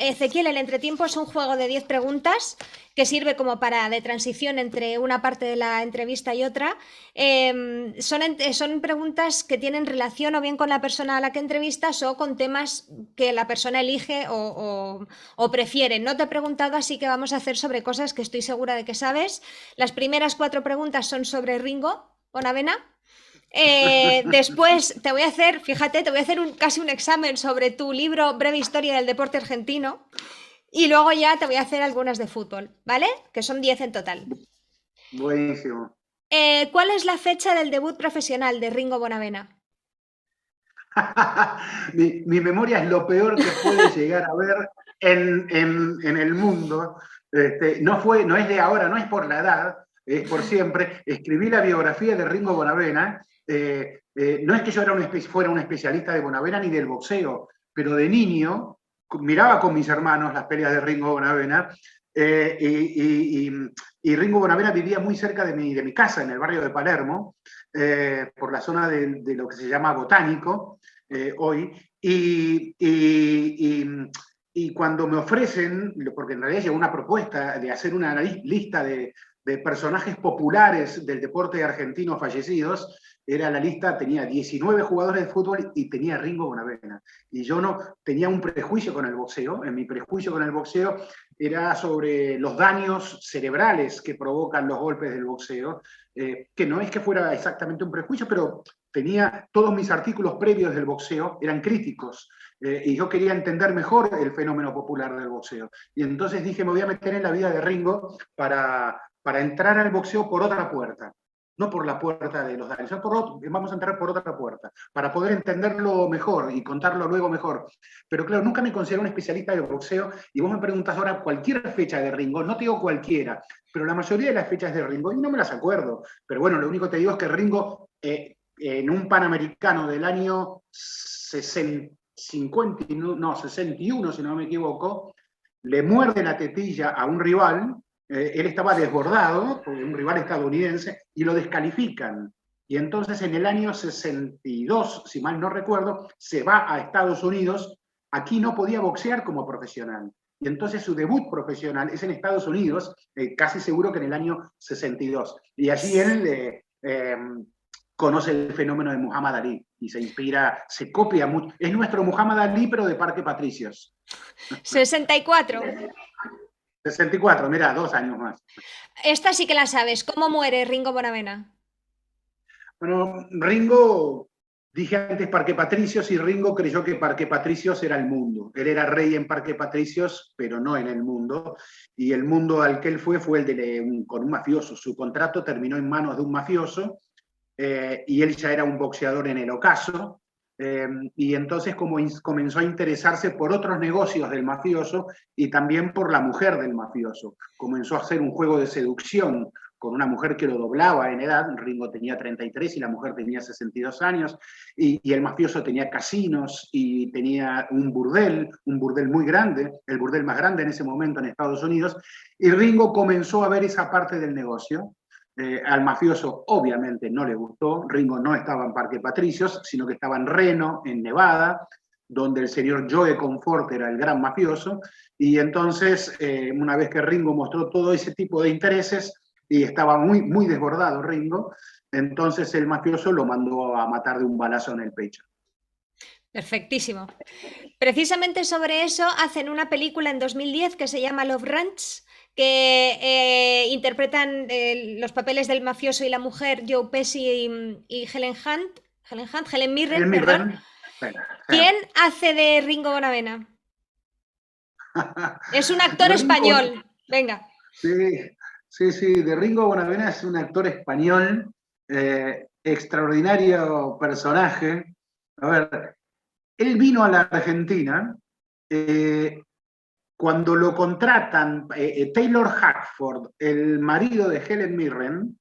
Ezequiel, el entretiempo es un juego de 10 preguntas que sirve como de transición entre una parte de la entrevista y otra. Son preguntas que tienen relación o bien con la persona a la que entrevistas o con temas que la persona elige o prefiere. No te he preguntado, así que vamos a hacer sobre cosas que estoy segura de que sabes. Las primeras 4 preguntas son sobre Ringo Bonavena. Después te voy a hacer, fíjate, te voy a hacer casi un examen sobre tu libro Breve Historia del Deporte Argentino y luego ya te voy a hacer algunas de fútbol, ¿vale? Que son 10 en total. Buenísimo. ¿Cuál es la fecha del debut profesional de Ringo Bonavena? Mi memoria es lo peor que puede llegar a ver en el mundo. No es de ahora, no es por la edad, es por siempre. Escribí la biografía de Ringo Bonavena. No es que yo fuera un especialista de Bonavena ni del boxeo, pero de niño miraba con mis hermanos las peleas de Ringo Bonavena. Y Ringo Bonavena vivía muy cerca de mi casa, en el barrio de Palermo, por la zona de lo que se llama Botánico hoy. Y cuando me ofrecen, porque en realidad llegó una propuesta de hacer una lista de personajes populares del deporte argentino fallecidos, era la lista, tenía 19 jugadores de fútbol y tenía Ringo Bonavena. Y yo no tenía un prejuicio con el boxeo. En mi prejuicio con el boxeo era sobre los daños cerebrales que provocan los golpes del boxeo, que no es que fuera exactamente un prejuicio, pero tenía todos mis artículos previos del boxeo, eran críticos, y yo quería entender mejor el fenómeno popular del boxeo. Y entonces dije, me voy a meter en la vida de Ringo para entrar al boxeo por otra puerta. No por la puerta de los daños, vamos a entrar por otra puerta, para poder entenderlo mejor y contarlo luego mejor. Pero claro, nunca me considero un especialista de boxeo, y vos me preguntas ahora cualquier fecha de Ringo, no te digo cualquiera, pero la mayoría de las fechas de Ringo, y no me las acuerdo, pero bueno, lo único que te digo es que Ringo, en un Panamericano del año 61, si no me equivoco, le muerde la tetilla a un rival. Él estaba desbordado por un rival estadounidense y lo descalifican. Y entonces en el año 62, si mal no recuerdo, se va a Estados Unidos. Aquí no podía boxear como profesional. Y entonces su debut profesional es en Estados Unidos, casi seguro que en el año 62. Y allí él conoce el fenómeno de Muhammad Ali y se inspira, se copia mucho. Es nuestro Muhammad Ali, pero de Parque Patricios. 64. 64, mira, 2 años más. Esta sí que la sabes. ¿Cómo muere Ringo Bonavena? Bueno, Ringo, dije antes Parque Patricios, y Ringo creyó que Parque Patricios era el mundo. Él era rey en Parque Patricios, pero no en el mundo. Y el mundo al que él fue el con un mafioso. Su contrato terminó en manos de un mafioso, y él ya era un boxeador en el ocaso. Y entonces comenzó a interesarse por otros negocios del mafioso y también por la mujer del mafioso. Comenzó a hacer un juego de seducción con una mujer que lo doblaba en edad. Ringo tenía 33 y la mujer tenía 62 años, y el mafioso tenía casinos y tenía un burdel muy grande, el burdel más grande en ese momento en Estados Unidos, y Ringo comenzó a ver esa parte del negocio. Al mafioso obviamente no le gustó. Ringo no estaba en Parque Patricios, sino que estaba en Reno, en Nevada, donde el señor Joe Comfort era el gran mafioso. Y entonces, una vez que Ringo mostró todo ese tipo de intereses y estaba muy, muy desbordado Ringo, entonces el mafioso lo mandó a matar de un balazo en el pecho. Perfectísimo. Precisamente sobre eso hacen una película en 2010 que se llama Love Ranch, que interpretan los papeles del mafioso y la mujer, Joe Pesci y Helen Mirren, El perdón. Mirren, ¿Quién hace de Ringo Bonavena? Es un actor de Ringo, español. Venga. sí, sí, sí, de Ringo Bonavena es un actor español, extraordinario personaje. A ver, él vino a la Argentina, eh, cuando lo contratan. Taylor Hackford, el marido de Helen Mirren,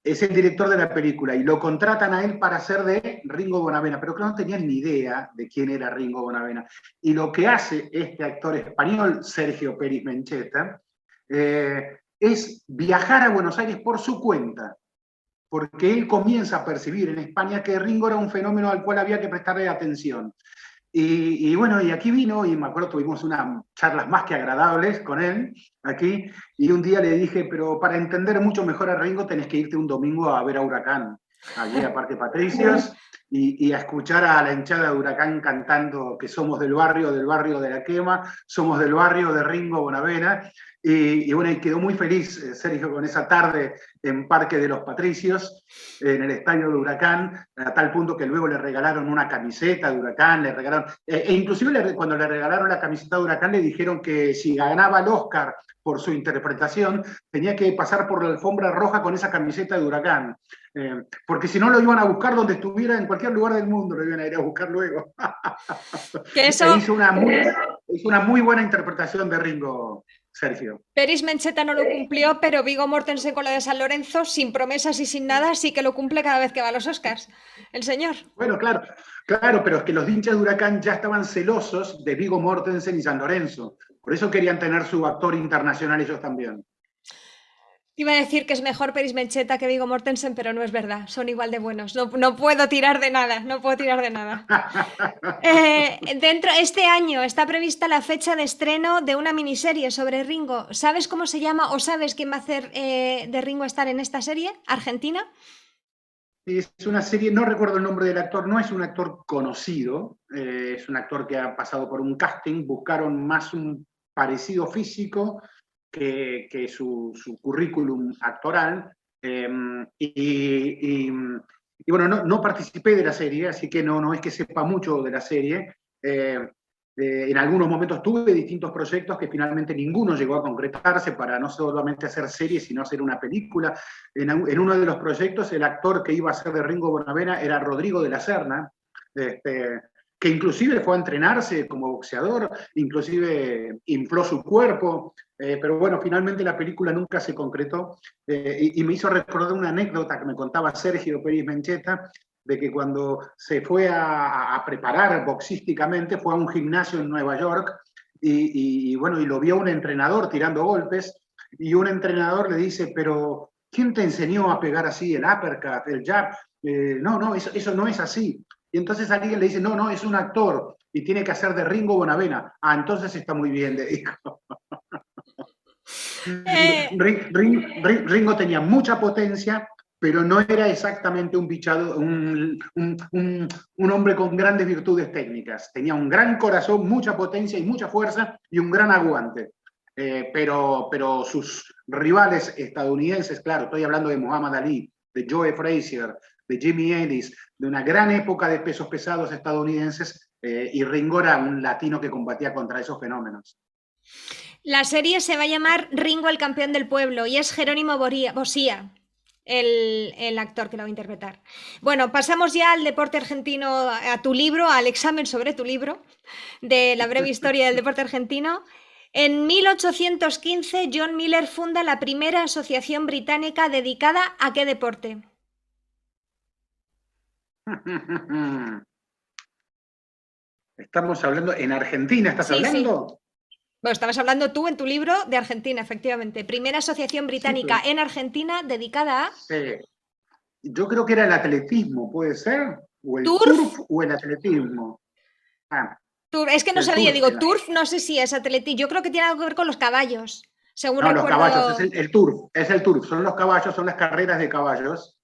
es el director de la película, y lo contratan a él para hacer de Ringo Bonavena, pero claro, no tenían ni idea de quién era Ringo Bonavena. Y lo que hace este actor español, Sergio Pérez Mencheta, es viajar a Buenos Aires por su cuenta, porque él comienza a percibir en España que Ringo era un fenómeno al cual había que prestarle atención. Y bueno, y aquí vino, y me acuerdo, tuvimos unas charlas más que agradables con él aquí, y un día le dije, pero para entender mucho mejor a Ringo tenés que irte un domingo a ver a Huracán, allí a Parque Patricios, y a escuchar a la hinchada de Huracán cantando que somos del barrio de La Quema, somos del barrio de Ringo Bonavena, y bueno, y quedó muy feliz Sergio con esa tarde en Parque de los Patricios, en el estadio de Huracán, a tal punto que luego le regalaron una camiseta de Huracán, le regalaron, inclusive cuando le regalaron la camiseta de Huracán le dijeron que si ganaba el Oscar por su interpretación, tenía que pasar por la alfombra roja con esa camiseta de Huracán, porque si no lo iban a buscar donde estuviera, en cualquier lugar del mundo lo iban a ir a buscar luego. Que eso... Hizo una muy buena interpretación de Ringo, Sergio. Peris Mencheta no lo cumplió, pero Viggo Mortensen con lo de San Lorenzo, sin promesas y sin nada, sí que lo cumple cada vez que va a los Oscars, el señor. Bueno, claro, pero es que los hinchas de Huracán ya estaban celosos de Viggo Mortensen y San Lorenzo. Por eso querían tener su actor internacional ellos también. Iba a decir que es mejor Peris Mencheta que Viggo Mortensen, pero no es verdad, son igual de buenos. No puedo tirar de nada, no puedo tirar de nada. Este año está prevista la fecha de estreno de una miniserie sobre Ringo. ¿Sabes cómo se llama o sabes quién va a hacer de Ringo estar en esta serie? ¿Argentina? Es una serie, no recuerdo el nombre del actor, no es un actor conocido, es un actor que ha pasado por un casting, buscaron más un parecido físico que su currículum actoral. Y bueno, no participé de la serie, así que no es que sepa mucho de la serie. En algunos momentos tuve distintos proyectos que finalmente ninguno llegó a concretarse para no solamente hacer series, sino hacer una película. En uno de los proyectos, el actor que iba a ser de Ringo Bonavena era Rodrigo de la Serna, que inclusive fue a entrenarse como boxeador, inclusive infló su cuerpo, pero bueno, finalmente la película nunca se concretó, y me hizo recordar una anécdota que me contaba Sergio Peris Mencheta, de que cuando se fue a preparar boxísticamente, fue a un gimnasio en Nueva York, y bueno, y lo vio un entrenador tirando golpes, y un entrenador le dice, pero ¿quién te enseñó a pegar así el uppercut, el jab? No, eso no es así. Y entonces alguien le dice, no, es un actor y tiene que hacer de Ringo Bonavena. Ah, entonces está muy bien, le dijo. Ringo tenía mucha potencia, pero no era exactamente un bichado, un hombre con grandes virtudes técnicas. Tenía un gran corazón, mucha potencia y mucha fuerza y un gran aguante. Pero sus rivales estadounidenses, claro, estoy hablando de Muhammad Ali, de Joe Frazier, de Jimmy Ellis, de una gran época de pesos pesados estadounidenses, y Ringo era un latino que combatía contra esos fenómenos. La serie se va a llamar Ringo el campeón del pueblo y es Jerónimo Bosía, el actor que lo va a interpretar. Bueno, pasamos ya al deporte argentino, a tu libro, al examen sobre tu libro, de la breve historia del deporte argentino. En 1815, John Miller funda la primera asociación británica dedicada ¿a qué deporte? Estamos hablando, ¿en Argentina estás hablando? Sí. Bueno, estabas hablando tú en tu libro de Argentina, efectivamente. Primera asociación británica en Argentina dedicada a... Yo creo que era el atletismo, ¿puede ser? O el turf o el atletismo. Es que no sabía, digo, turf no sé si es atletismo. Yo creo que tiene algo que ver con los caballos, según no, recuerdo. Los caballos, es el turf, son los caballos, son las carreras de caballos.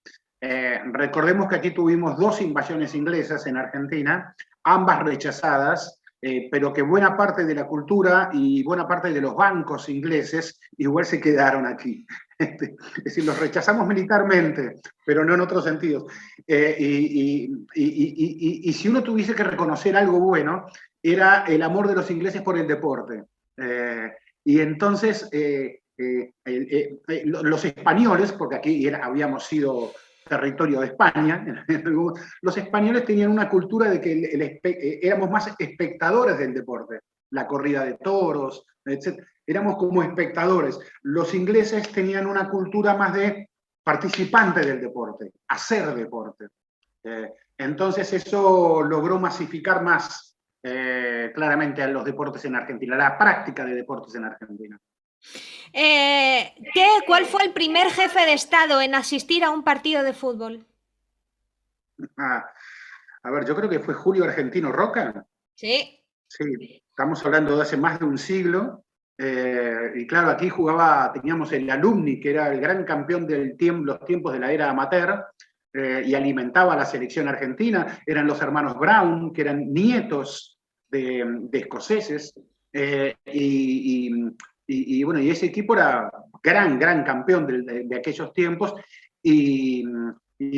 Recordemos que aquí tuvimos 2 invasiones inglesas en Argentina, ambas rechazadas, pero que buena parte de la cultura y buena parte de los bancos ingleses igual se quedaron aquí. Es decir, los rechazamos militarmente, pero no en otros sentidos. Y si uno tuviese que reconocer algo bueno, era el amor de los ingleses por el deporte. Y entonces los españoles, porque aquí habíamos sido territorio de España, los españoles tenían una cultura de que éramos más espectadores del deporte, la corrida de toros, etc. Éramos como espectadores. Los ingleses tenían una cultura más de participante del deporte, hacer deporte. Entonces eso logró masificar más claramente a los deportes en Argentina, la práctica de deportes en Argentina. ¿Cuál fue el primer jefe de Estado en asistir a un partido de fútbol? A ver, yo creo que fue Julio Argentino Roca. Sí. Sí, estamos hablando de hace más de un siglo. Y claro, aquí teníamos el Alumni, que era el gran campeón los tiempos de la era amateur, y alimentaba a la selección argentina. Eran los hermanos Brown, que eran nietos de escoceses. Bueno, y ese equipo era gran campeón de aquellos tiempos. Y,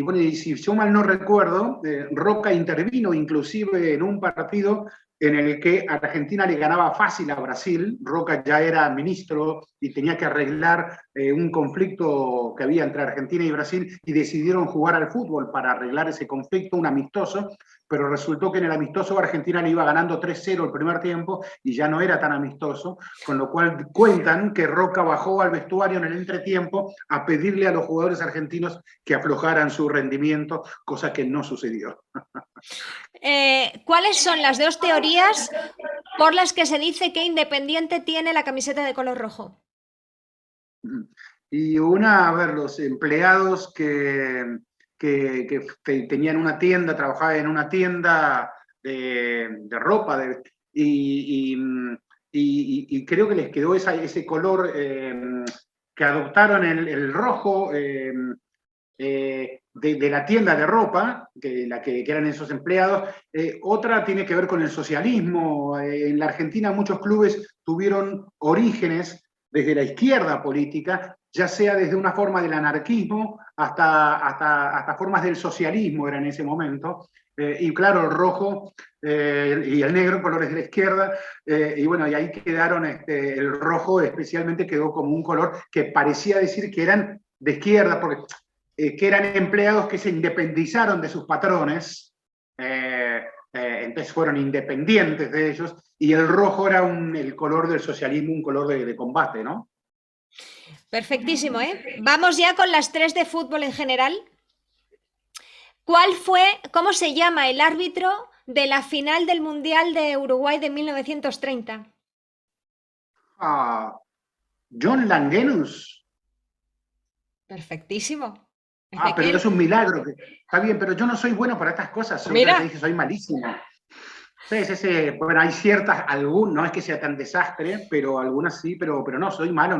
bueno, y si yo mal no recuerdo, Roca intervino inclusive en un partido en el que Argentina le ganaba fácil a Brasil. Roca ya era ministro y tenía que arreglar un conflicto que había entre Argentina y Brasil, y decidieron jugar al fútbol para arreglar ese conflicto, un amistoso, pero resultó que en el amistoso Argentina le iba ganando 3-0 el primer tiempo y ya no era tan amistoso, con lo cual cuentan que Roca bajó al vestuario en el entretiempo a pedirle a los jugadores argentinos que aflojaran su rendimiento, cosa que no sucedió. ¿Cuáles son las dos teorías por las que se dice que Independiente tiene la camiseta de color rojo? Y una, a ver, los empleados que tenían una tienda, trabajaban en una tienda de ropa, y creo que les quedó ese color que adoptaron el rojo de la tienda de ropa, que eran esos empleados. Otra tiene que ver con el socialismo. En la Argentina muchos clubes tuvieron orígenes desde la izquierda política, ya sea desde una forma del anarquismo hasta formas del socialismo, era en ese momento. Y claro, el rojo y el negro, colores de la izquierda, y bueno, y ahí quedaron, el rojo especialmente quedó como un color que parecía decir que eran de izquierda, porque que eran empleados que se independizaron de sus patrones, entonces fueron independientes de ellos, y el rojo era el color del socialismo, un color de combate, ¿no? Perfectísimo, ¿eh? Vamos ya con las tres de fútbol en general. ¿Cómo se llama el árbitro de la final del Mundial de Uruguay de 1930? John Langenus. Perfectísimo. Pero Ezequiel. es un milagro. Está bien, pero yo no soy bueno para estas cosas. Yo ya te Mira. dije, soy malísimo. Entonces, bueno, hay no es que sea tan desastre, pero algunas sí, pero no, soy malo,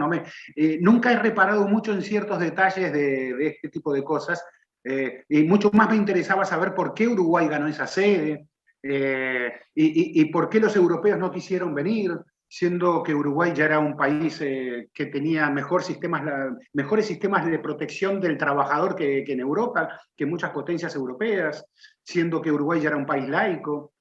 nunca he reparado mucho en ciertos detalles de este tipo de cosas, y mucho más me interesaba saber por qué Uruguay ganó esa sede, y por qué los europeos no quisieron venir, siendo que Uruguay ya era un país que tenía mejores sistemas de protección del trabajador que en Europa, que muchas potencias europeas, siendo que Uruguay ya era un país laico.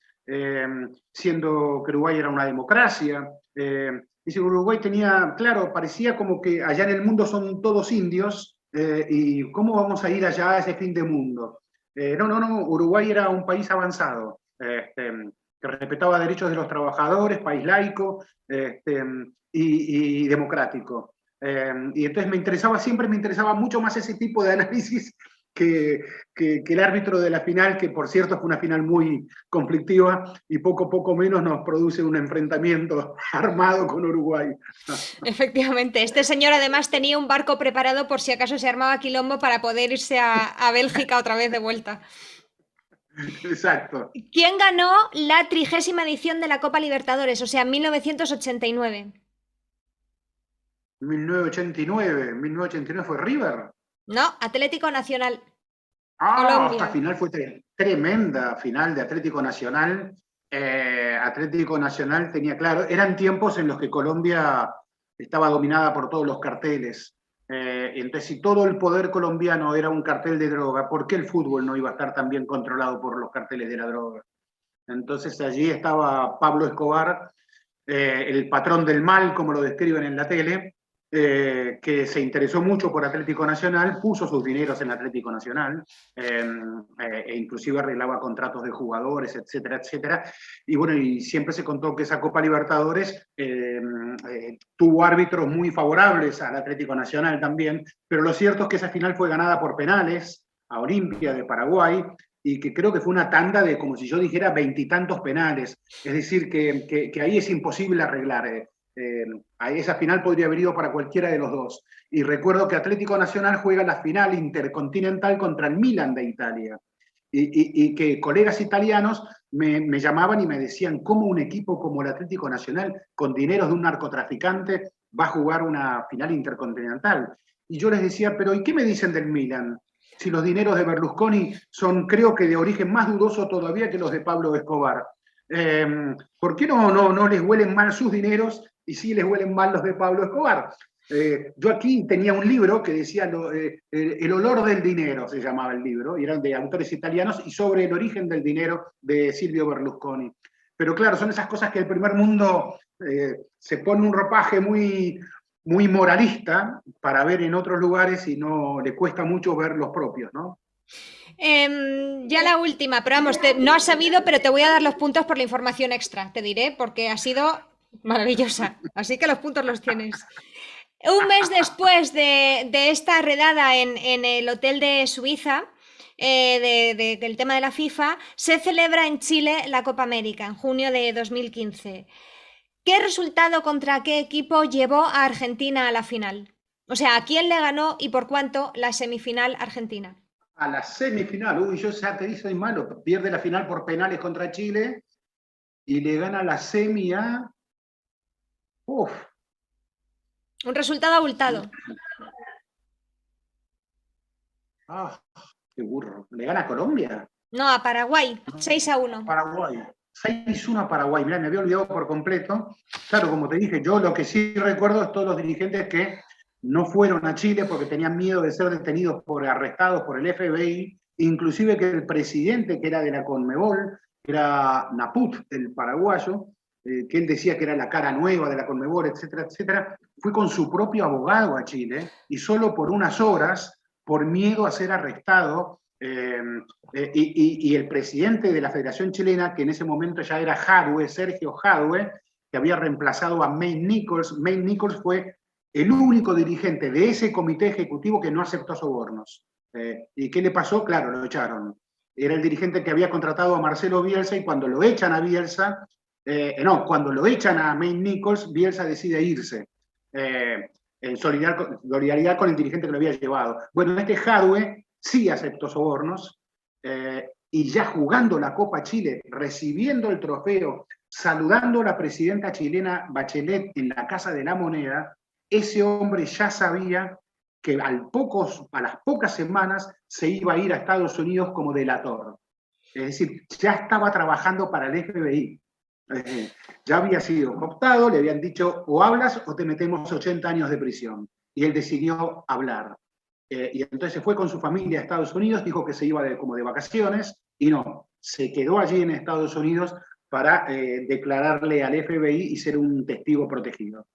Siendo que Uruguay era una democracia. Dice, Uruguay tenía, claro, parecía como que allá en el mundo son todos indios, y ¿cómo vamos a ir allá a ese fin de mundo? No, Uruguay era un país avanzado, que respetaba derechos de los trabajadores, país laico, y democrático. Y entonces siempre me interesaba mucho más ese tipo de análisis que, que el árbitro de la final, que por cierto fue una final muy conflictiva y poco menos nos produce un enfrentamiento armado con Uruguay. Efectivamente, este señor además tenía un barco preparado por si acaso se armaba quilombo para poder irse a Bélgica otra vez de vuelta. Exacto. ¿Quién ganó la 30ª edición de la Copa Libertadores? O sea, 1989. 1989 fue River. No, Atlético Nacional, Esta Colombia. final fue tremenda, final de Atlético Nacional. Atlético Nacional tenía claro, eran tiempos en los que Colombia estaba dominada por todos los carteles. Entonces, si todo el poder colombiano era un cartel de droga, ¿por qué el fútbol no iba a estar tan bien controlado por los carteles de la droga? Entonces allí estaba Pablo Escobar, el patrón del mal, como lo describen en la tele, que se interesó mucho por Atlético Nacional, puso sus dineros en Atlético Nacional, e inclusive arreglaba contratos de jugadores, etcétera, etcétera. Y bueno, y siempre se contó que esa Copa Libertadores tuvo árbitros muy favorables al Atlético Nacional también, pero lo cierto es que esa final fue ganada por penales a Olimpia de Paraguay, y que creo que fue una tanda de, como si yo dijera, veintitantos penales. Es decir, que ahí es imposible arreglar. A esa final podría haber ido para cualquiera de los dos. Y recuerdo que Atlético Nacional juega la final intercontinental contra el Milan de Italia. y que colegas italianos me llamaban y me decían cómo un equipo como el Atlético Nacional, con dineros de un narcotraficante, va a jugar una final intercontinental. Y yo les decía, pero ¿y qué me dicen del Milan? Si los dineros de Berlusconi son, creo que de origen más dudoso todavía que los de Pablo Escobar. ¿Por qué no les huelen mal sus dineros y sí les huelen mal los de Pablo Escobar? Yo aquí tenía un libro que decía El olor del dinero, se llamaba el libro, y eran de autores italianos, y sobre el origen del dinero de Silvio Berlusconi. Pero claro, son esas cosas que el primer mundo se pone un ropaje muy moralista para ver en otros lugares y no le cuesta mucho ver los propios, ¿no? Ya la última, pero vamos, no has sabido, pero te voy a dar los puntos por la información extra, te diré, porque ha sido maravillosa. Así que los puntos los tienes. Un mes después de esta redada en el hotel de Suiza, del tema de la FIFA, se celebra en Chile la Copa América en junio de 2015. ¿Qué resultado contra qué equipo llevó a Argentina a la final? O sea, ¿a quién le ganó y por cuánto la semifinal Argentina? A la semifinal, uy, yo ya te dije, malo, pierde la final por penales contra Chile y le gana la semi a... Uf. Un resultado abultado. Ah, qué burro. ¿Le gana a Colombia? No, a Paraguay, 6-1. Paraguay. 6-1 a Paraguay. Mirá, me había olvidado por completo. Claro, como te dije, yo lo que sí recuerdo es todos los dirigentes que no fueron a Chile porque tenían miedo de ser detenidos arrestados por el FBI, inclusive que el presidente, que era de la Conmebol, que era Naput, el paraguayo, que él decía que era la cara nueva de la Conmebol, etcétera, etcétera, fue con su propio abogado a Chile y solo por unas horas, por miedo a ser arrestado, y el presidente de la Federación Chilena, que en ese momento ya era Jadwe, Sergio Jadwe, que había reemplazado a May Nichols. May Nichols fue el único dirigente de ese comité ejecutivo que no aceptó sobornos. ¿Y qué le pasó? Claro, lo echaron. Era el dirigente que había contratado a Marcelo Bielsa y cuando lo echan a Bielsa, cuando lo echan a May Nichols, Bielsa decide irse. En solidaridad con el dirigente que lo había llevado. Bueno, este Jadwe sí aceptó sobornos, y ya jugando la Copa Chile, recibiendo el trofeo, saludando a la presidenta chilena Bachelet en la Casa de la Moneda, ese hombre ya sabía que a las pocas semanas se iba a ir a Estados Unidos como delator. Es decir, ya estaba trabajando para el FBI. Ya había sido cooptado, le habían dicho o hablas o te metemos 80 años de prisión. Y él decidió hablar. Y entonces se fue con su familia a Estados Unidos, dijo que se iba como de vacaciones, y no, se quedó allí en Estados Unidos para declararle al FBI y ser un testigo protegido.